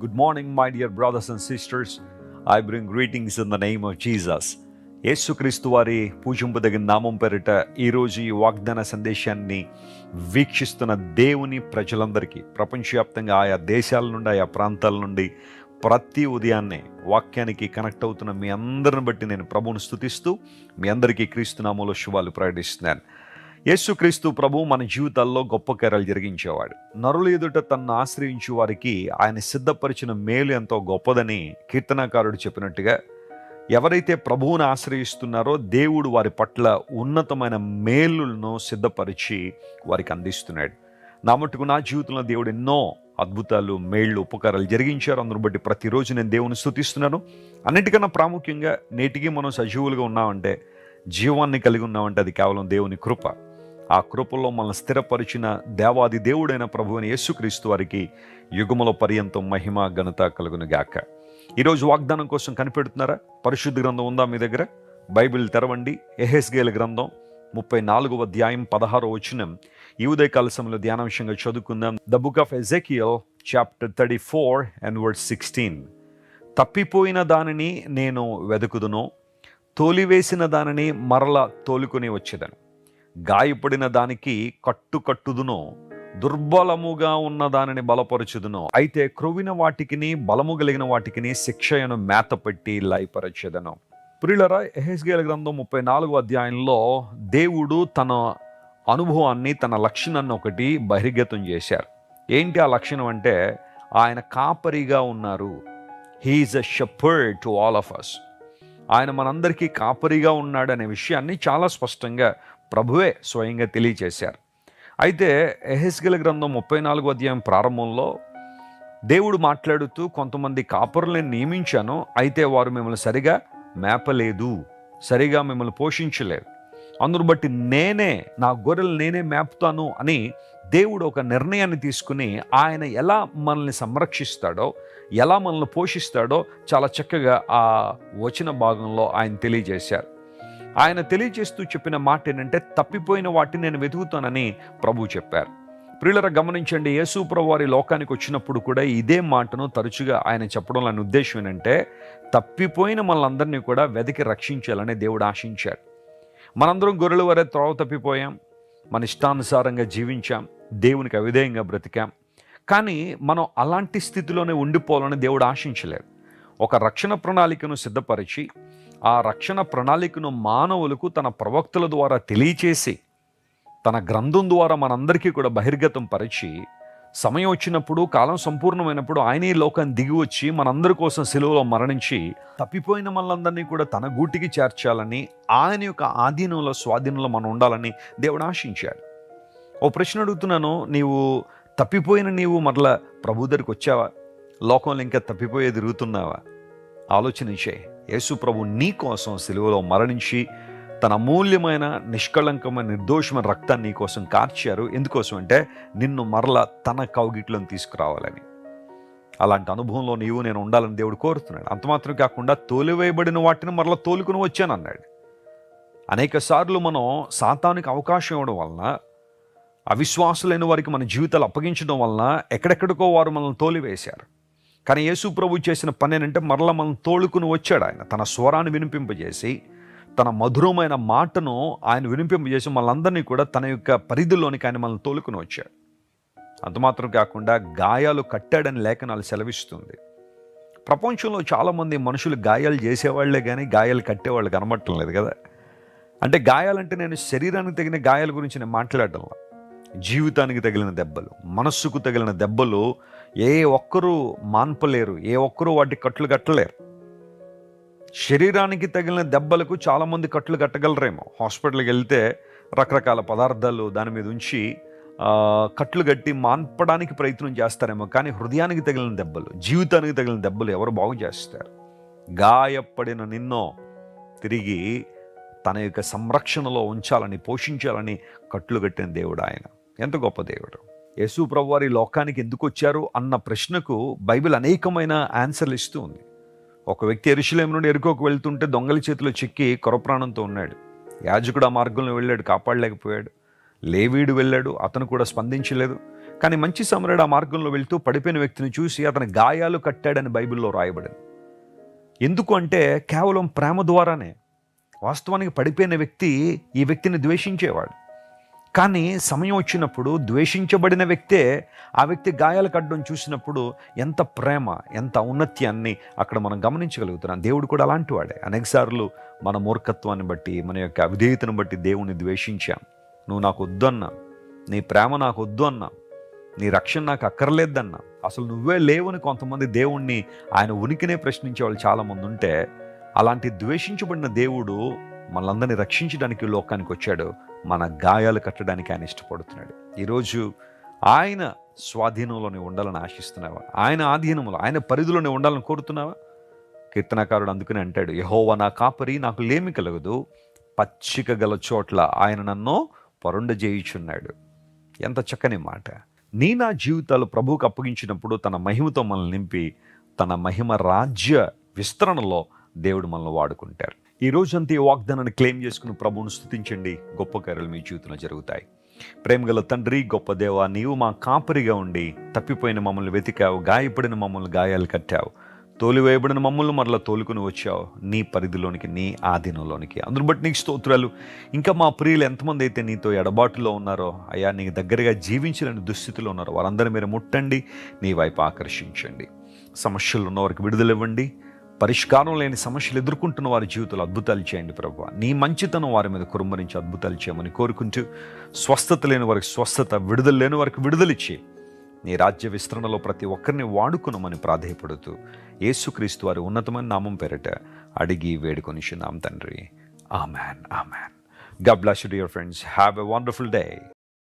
Good morning, my dear brothers and sisters. I bring greetings in the name of Jesus. యేసుక్రీస్తు వారి పూజింపదగిన నామం పేరిట ఈరోజు ఈ వాగ్దాన సందేశాన్ని వీక్షిస్తున్న దేవుని ప్రజలందరికీ ప్రపంచవ్యాప్తంగా ఆయా దేశాల నుండి ఆయా ప్రాంతాల నుండి ప్రతి ఉదయాన్నే వాక్యానికి కనెక్ట్ అవుతున్న మీ అందరిని బట్టి నేను ప్రభువును స్తుతిస్తూ మీ అందరికీ క్రీస్తు నామములో శుభాలు ప్రకటిస్తున్నాను. యేసుక్రీస్తు ప్రభు మన జీవితాల్లో గొప్ప కార్యాలు జరిగించేవాడు. నరుల ఎదుట తనను ఆశ్రయించే వారికి ఆయన సిద్ధపరిచిన మేలు ఎంతో గొప్పదని కీర్తనాకారుడు చెప్పినట్టుగా ఎవరైతే ప్రభువును ఆశ్రయిస్తున్నారో దేవుడు వారి పట్ల ఉన్నతమైన మేలులను సిద్ధపరిచి వారికి అందిస్తున్నాడు. నా మట్టుకు నా జీవితంలో దేవుడు ఎన్నో అద్భుతాలు, మేళ్ళు, ఉపకారాలు జరిగించారు. అందును బట్టి ప్రతిరోజు నేను దేవుని స్తుతిస్తున్నాను. అన్నిటికన్నా ప్రాముఖ్యంగా నేటికి మనం సజీవులుగా ఉన్నామంటే, జీవాన్ని కలిగి ఉన్నామంటే అది కేవలం దేవుని కృప. ఆ కృపలో మనల్ని స్థిరపరిచిన దేవాది దేవుడైన ప్రభువుని యేసుక్రీస్తు వారికి యుగముల పర్యంతం మహిమ ఘనత కలుగును గాక. ఈరోజు వాగ్దానం కోసం కనిపెడుతున్నారా? పరిశుద్ధ గ్రంథం ఉందా మీ దగ్గర? బైబిల్ తెరవండి. యెహెజ్కేలు గ్రంథం 34వ అధ్యాయం 16వ వచనం ఈ ఉదయకాల సమయంలో ధ్యానాంశంగా చదువుకుందాం. The book of Ezekiel chapter 34 and verse 16. తప్పిపోయిన దానిని నేను వెదుకుదును, తోలివేసిన దానిని మరల తోలుకొని వచ్చేదను, గాయపడిన దానికి కట్టుదును, దుర్బలముగా ఉన్న దానిని బలపరచుదును, అయితే క్రొవ్విన వాటికిని బలము కలిగిన వాటికిని శిక్షయను మేత పెట్టి లయపరచెదను. ప్రియులారా, యెహెజ్కేలు గ్రంథం 34వ అధ్యాయంలో దేవుడు తన అనుభవాన్ని, తన లక్షణాన్ని ఒకటి బహిర్గతం చేశారు. ఏంటి ఆ లక్షణం అంటే, ఆయన కాపరిగా ఉన్నారు. He's a shepherd to all of us. ఆయన మనందరికీ కాపరిగా ఉన్నాడు అనే విషయాన్ని చాలా స్పష్టంగా ప్రభువే స్వయంగా తెలియచేశారు. అయితే యెహెజ్కేలు గ్రంథం 34వ అధ్యాయం ప్రారంభంలో దేవుడు మాట్లాడుతూ, కొంతమంది కాపరులను నియమించాను, అయితే వారు మిమ్మల్ని సరిగా మేపలేదు, సరిగా మిమ్మల్ని పోషించలేదు, అందును బట్టి నేనే నా గొర్రెలు నేనే మేపుతాను అని దేవుడు ఒక నిర్ణయాన్ని తీసుకుని ఆయన ఎలా మనల్ని సంరక్షిస్తాడో, ఎలా మనల్ని పోషిస్తాడో చాలా చక్కగా ఆ వచన భాగంలో ఆయన తెలియజేశారు. ఆయన తెలియజేస్తూ చెప్పిన మాట ఏంటంటే, తప్పిపోయిన వాటిని నేను వెతుకుతానని ప్రభు చెప్పారు. ప్రియులారా, గమనించండి, యేసు ప్రభు వారి లోకానికి వచ్చినప్పుడు కూడా ఇదే మాటను తరచుగా ఆయన చెప్పడం అనే ఉద్దేశం ఏంటంటే, తప్పిపోయిన మనలందరినీ కూడా వెతికి రక్షించాలని దేవుడు ఆశించాడు. మనందరం గొర్రెల వరే త్రోవ తప్పిపోయాం, మన ఇష్టానుసారంగా జీవించాం, దేవునికి అవిధేయంగా బ్రతికాం. కానీ మనం అలాంటి స్థితిలోనే ఉండిపోవాలని దేవుడు ఆశించలేదు. ఒక రక్షణ ప్రణాళికను సిద్ధపరిచి ఆ రక్షణ ప్రణాళికను మానవులకు తన ప్రవక్తల ద్వారా తెలియచేసి తన గ్రంథం ద్వారా మనందరికీ కూడా బహిర్గతం పరిచి, సమయం వచ్చినప్పుడు, కాలం సంపూర్ణమైనప్పుడు ఆయన ఈ లోకాన్ని దిగి వచ్చి మనందరి కోసం సిలువలో మరణించి తప్పిపోయిన మనలందరినీ కూడా తన గూటికి చేర్చాలని, ఆయన యొక్క ఆధీనంలో, స్వాధీనంలో మనం ఉండాలని దేవుడు ఆశించాడు. ఓ ప్రశ్న అడుగుతున్నాను, నీవు తప్పిపోయిన నీవు మరలా ప్రభు దగ్గరికి వచ్చావా? లోకంలో ఇంకా తప్పిపోయే తిరుగుతున్నావా? ఆలోచించే. యేసు ప్రభు నీ కోసం సిలువలో మరణించి తన అమూల్యమైన, నిష్కళంకమైన, నిర్దోషమైన రక్తాన్ని నీ కోసం కార్చారు. ఎందుకోసం అంటే నిన్ను మరలా తన కౌగిట్లను తీసుకురావాలని. అలాంటి అనుభవంలో నీవు నేను ఉండాలని దేవుడు కోరుతున్నాడు. అంత మాత్రం కాకుండా తోలివేయబడిన వాటిని మరలా తోలుకుని వచ్చానన్నాడు. అనేక సార్లు మనం సాతానికి అవకాశం ఇవ్వడం వలన, అవిశ్వాసులైన వారికి మన జీవితాలు అప్పగించడం వలన ఎక్కడెక్కడికో వారు మనల్ని తోలివేశారు. కానీ యేసు ప్రభు చేసిన పని ఏంటంటే, మరలా మనం తోలుకుని వచ్చాడు. ఆయన తన స్వరాన్ని వినిపింపజేసి, తన మధురమైన మాటను ఆయన వినిపింపజేసి మనలందరినీ కూడా తన యొక్క పరిధిలోనికి ఆయన మనల్ని తోలుకుని వచ్చాడు. అంత మాత్రం కాకుండా గాయాలు కట్టాడని లేఖనాలు సెలవిస్తుంది. ప్రపంచంలో చాలామంది మనుషులు గాయాలు చేసేవాళ్లే కానీ గాయాలు కట్టేవాళ్ళు కనబడటం లేదు కదా. అంటే గాయాలంటే నేను శరీరానికి తగిన గాయాల గురించి నేను మాట్లాడటం, జీవితానికి తగిలిన దెబ్బలు, మనస్సుకు తగిలిన దెబ్బలు ఏ ఒక్కరూ మాన్పలేరు, ఏ ఒక్కరూ వాటి కట్లు కట్టలేరు. శరీరానికి తగిలిన దెబ్బలకు చాలామంది కట్లు కట్టగలరేమో. హాస్పిటల్కి వెళ్తే రకరకాల పదార్థాలు దాని మీద ఉంచి కట్లు కట్టి మాన్పడానికి ప్రయత్నం చేస్తారేమో. కానీ హృదయానికి తగిలిన దెబ్బలు, జీవితానికి తగిలిన దెబ్బలు ఎవరు బాగు చేస్తారు? గాయపడిన నిన్నో తిరిగి తన యొక్క సంరక్షణలో ఉంచాలని, పోషించాలని కట్లు కట్టిన దేవుడు ఆయన. ఎంత గొప్ప దేవుడు! యేసు ప్రభు వారి లోకానికి ఎందుకు వచ్చారు అన్న ప్రశ్నకు బైబిల్ అనేకమైన ఆన్సర్లు ఇస్తూ ఉంది. ఒక వ్యక్తి యెరూషలేము నుండి యెరికోకు వెళ్తుంటే దొంగల చేతిలో చిక్కి కొరప్రాణంతో ఉన్నాడు. యాజకుడు ఆ మార్గంలో వెళ్ళాడు, కాపాడలేకపోయాడు. లేవీయుడు వెళ్ళాడు, అతను కూడా స్పందించలేదు. కానీ మంచి సమరయుడు ఆ మార్గంలో వెళ్తూ పడిపోయిన వ్యక్తిని చూసి అతని గాయాలు కట్టాడని బైబిల్లో రాయబడింది. ఎందుకు అంటే కేవలం ప్రేమ ద్వారానే. వాస్తవానికి పడిపోయిన వ్యక్తి ఈ వ్యక్తిని ద్వేషించేవాడు. కానీ సమయం వచ్చినప్పుడు ద్వేషించబడిన వ్యక్తే ఆ వ్యక్తి గాయాలు కట్టడం చూసినప్పుడు ఎంత ప్రేమ, ఎంత ఔన్నత్యాన్ని అక్కడ మనం గమనించగలుగుతున్నాం. దేవుడు కూడా అలాంటి వాడే. అనేకసార్లు మన మూర్ఖత్వాన్ని బట్టి, మన యొక్క అవిధేయతను బట్టి దేవుణ్ణి ద్వేషించాం. నువ్వు నాకు వద్దు అన్నా, నీ ప్రేమ నాకు వద్దు అన్నా, నీ రక్షణ నాకు అక్కర్లేదన్నా, అసలు నువ్వే లేవని కొంతమంది దేవుణ్ణి, ఆయన ఉనికినే ప్రశ్నించే వాళ్ళు చాలామంది ఉంటే, అలాంటి ద్వేషించబడిన దేవుడు మనలందరినీ రక్షించడానికి లోకానికి వచ్చాడు. మన గాయాలు కట్టడానికి ఆయన ఇష్టపడుతున్నాడు. ఈరోజు ఆయన స్వాధీనంలోనే ఉండాలని ఆశిస్తున్నావా? ఆయన ఆధీనంలో, ఆయన పరిధిలోనే ఉండాలని కోరుతున్నావా? కీర్తనకారుడు అందుకని అంటాడు, యెహోవా నా కాపరి, నాకు లేమి కలగదు, పచ్చిక గల చోట్ల ఆయన నన్ను పరుండజేయుచున్నాడు. ఎంత చక్కని మాట. నా జీవితాలు ప్రభువుకు అప్పగించినప్పుడు తన మహిమతో మనల్ని నింపి తన మహిమ రాజ్య విస్తరణలో దేవుడు మనల్ని వాడుకుంటారు. ఈ రోజంతా ఈ వాగ్దానాన్ని క్లెయిమ్ చేసుకుని ప్రభువును స్తుతించండి. గొప్ప కార్యాలు మీ జీవితంలో జరుగుతాయి. ప్రేమగల తండ్రి, గొప్ప దేవా, నీవు మా కాపరిగా ఉండి తప్పిపోయిన మమ్మల్ని వెతికావు, గాయపడిన మమ్మల్ని గాయాలు కట్టావు, తోలివేయబడిన మమ్మల్ని మరలా తోలుకుని వచ్చావు నీ పరిధిలోనికి, నీ ఆధీనంలోనికి. అందును బట్టి నీకు స్తోత్రాలు. ఇంకా మా ప్రియులు ఎంతమంది అయితే నీతో ఎడబాటులో ఉన్నారో అయ్యా, నీకు దగ్గరగా జీవించలేని దుస్థితిలో ఉన్నారో వారందరూ మీరు ముట్టండి, నీ వైపు ఆకర్షించండి. సమస్యలు ఉన్న వారికి విడుదలివ్వండి. పరిష్కారం లేని సమస్యలు ఎదుర్కొంటున్న వారి జీవితంలో అద్భుతాలు చేయండి ప్రభువా. నీ మంచితనం వారి మీద కురుమరించి అద్భుతాలు చేయమని కోరుకుంటూ, స్వస్థత లేని వారికి స్వస్థత, విడుదల లేని వారికి విడుదలిచ్చి నీ రాజ్య విస్తరణలో ప్రతి ఒక్కరిని వాడుకున్నామని ప్రాధేయపడుతూ యేసుక్రీస్తు వారి ఉన్నతమైన నామం పేరిట అడిగి వేడుకొనిచున్నాం తండ్రి. Amen, amen. God bless you dear friends. Have a wonderful day.